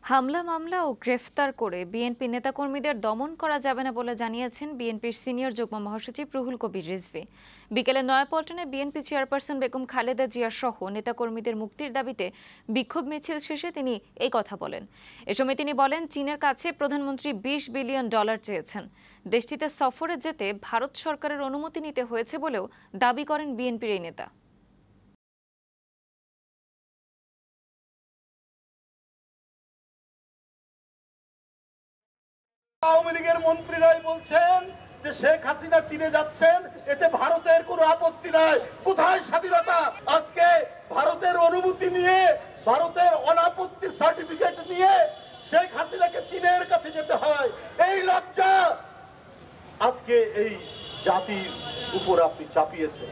হামলা মামলা ও গ্রেফতার করে বিএনপি নেতাকর্মীদের দমন করা যাবে না বলে জানিয়েছেন বিএনপির সিনিয়র যুগ্ম মহাসচিব রুহুল কবির রিজভী। বিকেলে নয়াপল্টনে বিএনপি চেয়ারপারসন বেগম খালেদা জিয়া সহ নেতাকর্মীদের মুক্তির দাবিতে বিক্ষোভ মিছিল শেষে তিনি এই কথা বলেন। এ সময় তিনি বলেন, চীনের কাছে প্রধানমন্ত্রী $20 বিলিয়ন চেয়েছেন। দেশটিতে সফরে যেতে ভারত সরকারের অনুমতি নিতে হয়েছে বলেও দাবি করেন বিএনপির এই নেতা। আওয়ামী লীগের মন্ত্রীরাই বলছেন যে শেখ হাসিনা চীনে যাচ্ছেন, এতে ভারতের কোনো আপত্তি নাই। কোথায় স্বাধীনতা? আজকে ভারতের অনুমতি নিয়ে, ভারতের অনাপত্তি সার্টিফিকেট নিয়ে শেখ হাসিনাকে চীনের কাছে যেতে হয়। এই লজ্জা আজকে এই জাতির উপর আপনি চাপিয়েছেন।